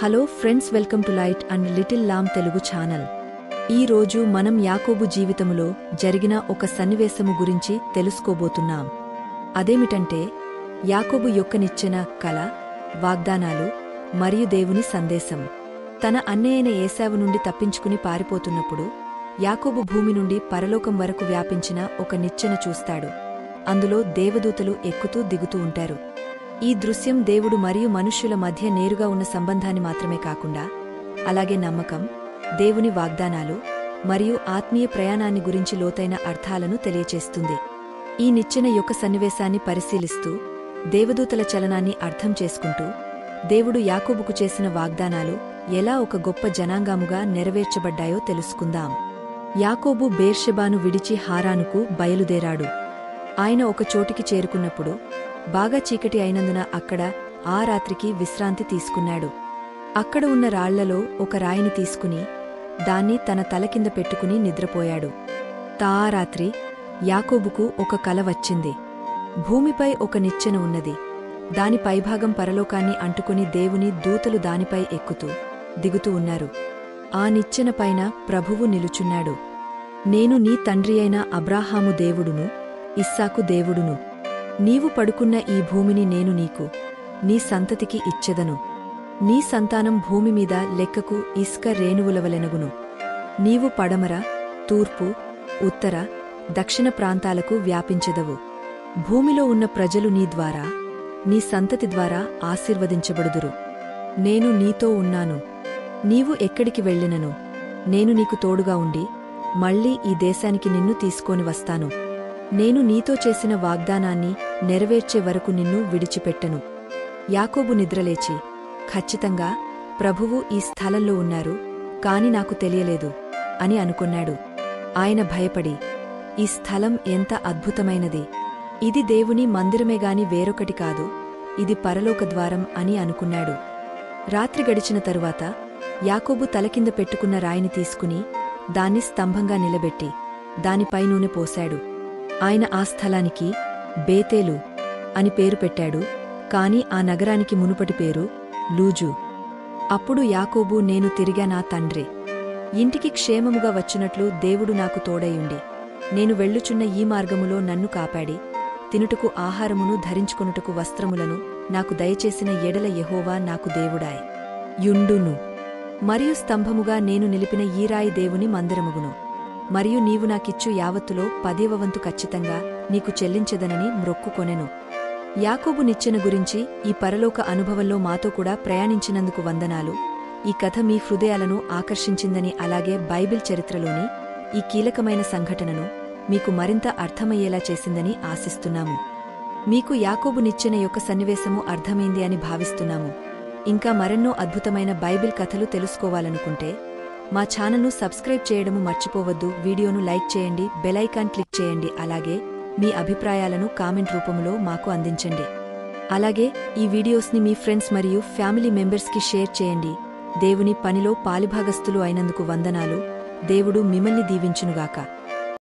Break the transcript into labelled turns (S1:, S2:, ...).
S1: Hello friends, welcome to light and little lamb Telugu channel. ఈ రోజు మనం యాకోబు జీవితములో జరిగిన ఒక సన్నివేశము గురించి తెలుసుకోబోతున్నాం. అదేమిటంటే యాకోబు యొక్క నిచ్చెన, కల, వాగ్దానాలు మరియు దేవుని సందేశం. తన అన్నయ్యైన ఏశావు నుండి తప్పించుకుని పారిపోతున్నప్పుడు యాకోబు భూమి నుండి పరలోకం వరకు వ్యాపించిన ఒక నిచ్చెన చూస్తాడు. అందులో దేవదూతలు ఎక్కుతూ దిగుతూ ఉంటారు. ఈ దృశ్యం దేవుడు మరియు మనుష్యుల మధ్య నేరుగా ఉన్న సంబంధాన్ని మాత్రమే కాకుండా అలాగే నమ్మకం, దేవుని వాగ్దానాలు మరియు ఆత్మీయ ప్రయాణాన్ని గురించి లోతైన అర్థాలను తెలియచేస్తుంది. ఈ నిచ్చెన యొక్క సన్నివేశాన్ని పరిశీలిస్తూ దేవదూతల చలనాన్ని అర్థం చేసుకుంటూ దేవుడు యాకోబుకు చేసిన వాగ్దానాలు ఎలా ఒక గొప్ప జనాంగాముగా నెరవేర్చబడ్డాయో తెలుసుకుందాం. యాకోబు బేర్షెబాను విడిచి హారానుకు బయలుదేరాడు. ఆయన ఒక చోటికి చేరుకున్నప్పుడు బాగా చీకటి అయినందున అక్కడ ఆ రాత్రికి విశ్రాంతి తీసుకున్నాడు. అక్కడ ఉన్న రాళ్లలో ఒక రాయిని తీసుకుని దాన్ని తన తల కింద పెట్టుకుని నిద్రపోయాడు. ఆ రాత్రి యాకోబుకు ఒక కల వచ్చింది. భూమిపై ఒక నిచ్చెన ఉన్నది. దాని పైభాగం పరలోకాన్ని అంటుకుని దేవుని దూతలు దానిపై ఎక్కుతూ దిగుతూ ఉన్నారు. ఆ నిచ్చెన పైన ప్రభువు నిలుచున్నాడు. నేను నీ తండ్రియైన అబ్రాహాము దేవుడును, ఇస్సాకు దేవుడును. నీవు పడుకున్న ఈ భూమిని నేను నీకు, నీ సంతతికి ఇచ్చెదను. నీ సంతానం భూమి మీద లెక్కకు ఇసుక రేణువులవలెనగును. నీవు పడమర, తూర్పు, ఉత్తర, దక్షిణ ప్రాంతాలకు వ్యాపించెదవు. భూమిలో ఉన్న ప్రజలు నీ ద్వారా, నీ సంతతి ద్వారా ఆశీర్వదించబడుదురు. నేను నీతో ఉన్నాను. నీవు ఎక్కడికి వెళ్ళినను నేను నీకు తోడుగా ఉండి మళ్లీ ఈ దేశానికి నిన్ను తీసుకొని వస్తాను. నేను నీతో చేసిన వాగ్దానాన్ని నెరవేర్చే వరకు నిన్ను విడిచిపెట్టను. యాకోబు నిద్రలేచి, ఖచ్చితంగా ప్రభువు ఈ స్థలంలో ఉన్నారు, కాని నాకు తెలియలేదు అని అనుకున్నాడు. ఆయన భయపడి, ఈ స్థలం ఎంత అద్భుతమైనది! ఇది దేవుని మందిరమేగాని వేరొకటి కాదు, ఇది పరలోక ద్వారం అని అనుకున్నాడు. రాత్రి గడిచిన తరువాత యాకోబు తలకింద పెట్టుకున్న రాయిని తీసుకుని దాన్ని స్తంభంగా నిలబెట్టి దానిపై నూనె పోశాడు. ఆయన ఆ స్థలానికి బేతేలు అని పేరు పెట్టాడు, కాని ఆ నగరానికి మునుపటి పేరు లూజు. అప్పుడు యాకోబు, నేను తిరిగా నా తండ్రి ఇంటికి క్షేమముగా వచ్చినట్లు దేవుడు నాకు తోడయుండి నేను వెళ్ళుచున్న ఈ మార్గములో నన్ను కాపాడి తినుటకు ఆహారమును ధరించుకొనుటకు వస్త్రములను నాకు దయచేసిన ఎడల యెహోవా నాకు దేవుడాయ్ యుండును. మరియు స్తంభముగా నేను నిలిపిన ఈ రాయి దేవుని మందిరముగును. మరియు నీవు నాకిచ్చు యావత్తులో 10వ వంతు ఖచ్చితంగా నీకు చెల్లించెదనని మ్రొక్కుకొనెను. యాకోబు నిచ్చెన గురించి ఈ పరలోక అనుభవంలో మాతో కూడా ప్రయాణించినందుకు వందనాలు. ఈ కథ మీ హృదయాలను ఆకర్షించిందని అలాగే బైబిల్ చరిత్రలోని ఈ కీలకమైన సంఘటనను మీకు మరింత అర్థమయ్యేలా చేసిందని ఆశిస్తున్నాము. మీకు యాకోబు నిచ్చెన యొక్క సన్నివేశము అర్థమైంది అని భావిస్తున్నాము. ఇంకా మరెన్నో అద్భుతమైన బైబిల్ కథలు తెలుసుకోవాలనుకుంటే మా ఛానల్ను సబ్స్క్రైబ్ చేయడము మర్చిపోవద్దు. వీడియోను లైక్ చేయండి, బెల్ ఐకాన్ క్లిక్ చేయండి. అలాగే మీ అభిప్రాయాలను కామెంట్ రూపంలో మాకు అందించండి. అలాగే ఈ వీడియోస్ని మీ ఫ్రెండ్స్ మరియు ఫ్యామిలీ మెంబర్స్కి షేర్ చేయండి. దేవుని పనిలో పాలిభాగస్తులు అయినందుకు వందనాలు. దేవుడు మిమ్మల్ని దీవించునుగాక.